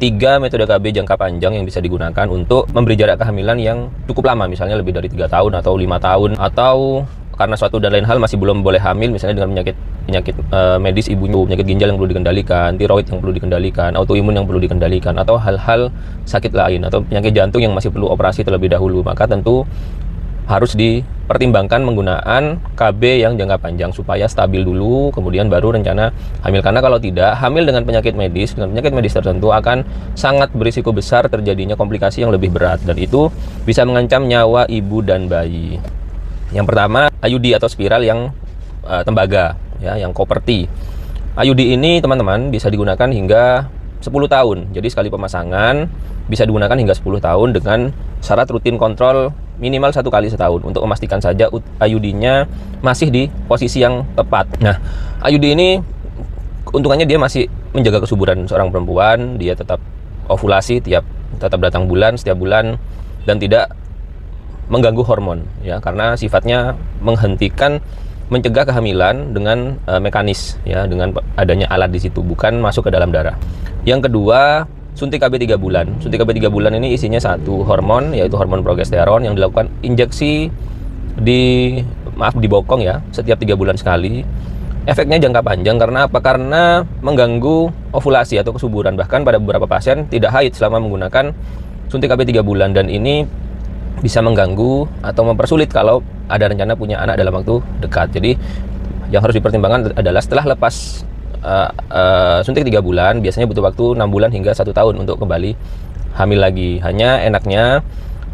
3 metode KB jangka panjang yang bisa digunakan untuk memberi jarak kehamilan yang cukup lama, misalnya lebih dari 3 tahun atau 5 tahun, atau karena suatu dan lain hal masih belum boleh hamil, misalnya dengan penyakit medis ibunya, penyakit ginjal yang perlu dikendalikan, tiroid yang perlu dikendalikan, autoimun yang perlu dikendalikan, atau hal-hal sakit lain, atau penyakit jantung yang masih perlu operasi terlebih dahulu. Maka tentu harus dipertimbangkan menggunakan KB yang jangka panjang supaya stabil dulu, kemudian baru rencana hamil. Karena kalau tidak, hamil dengan penyakit medis tertentu akan sangat berisiko besar terjadinya komplikasi yang lebih berat, dan itu bisa mengancam nyawa ibu dan bayi. Yang pertama, IUD atau spiral yang tembaga, ya, yang Koperty. IUD ini teman-teman bisa digunakan hingga 10 tahun. Jadi sekali pemasangan bisa digunakan hingga 10 tahun dengan syarat rutin kontrol minimal 1 kali setahun untuk memastikan saja IUD-nya masih di posisi yang tepat. Nah, IUD ini keuntungannya dia masih menjaga kesuburan seorang perempuan, dia tetap ovulasi tetap datang bulan setiap bulan, dan tidak mengganggu hormon, ya, karena sifatnya mencegah kehamilan dengan mekanis, ya, dengan adanya alat di situ, bukan masuk ke dalam darah. Yang kedua, suntik KB 3 bulan. Suntik KB 3 bulan ini isinya satu hormon, yaitu hormon progesteron yang dilakukan injeksi di bokong, ya, setiap 3 bulan sekali. Efeknya jangka panjang karena apa? Karena mengganggu ovulasi atau kesuburan. Bahkan pada beberapa pasien tidak haid selama menggunakan suntik KB 3 bulan, dan ini bisa mengganggu atau mempersulit kalau ada rencana punya anak dalam waktu dekat. Jadi yang harus dipertimbangkan adalah setelah lepas suntik 3 bulan, biasanya butuh waktu 6 bulan hingga 1 tahun untuk kembali hamil lagi. Hanya enaknya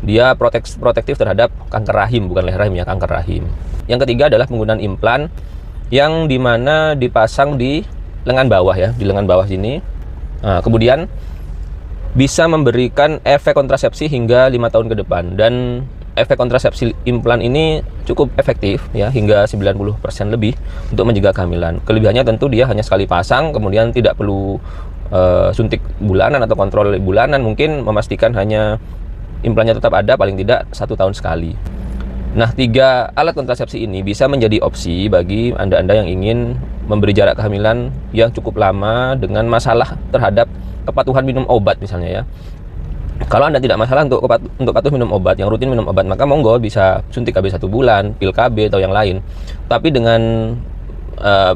dia protektif terhadap kanker rahim, bukan leher rahim, ya, kanker rahim. Yang ketiga adalah penggunaan implan yang dimana dipasang di lengan bawah, ya, di lengan bawah sini. Nah, kemudian bisa memberikan efek kontrasepsi hingga 5 tahun ke depan, dan efek kontrasepsi implan ini cukup efektif, ya, hingga 90% lebih untuk mencegah kehamilan. Kelebihannya tentu dia hanya sekali pasang, kemudian tidak perlu suntik bulanan atau kontrol bulanan, mungkin memastikan hanya implannya tetap ada paling tidak 1 tahun sekali. Nah, 3 alat kontrasepsi ini bisa menjadi opsi bagi Anda-Anda yang ingin memberi jarak kehamilan yang cukup lama dengan masalah terhadap kepatuhan minum obat, misalnya, ya. Kalau Anda tidak masalah untuk patuh minum obat, yang rutin minum obat, maka monggo bisa suntik KB 1 bulan, pil KB atau yang lain. Tapi dengan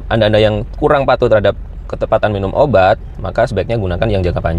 Anda-Anda yang kurang patuh terhadap ketepatan minum obat, maka sebaiknya gunakan yang jangka panjang.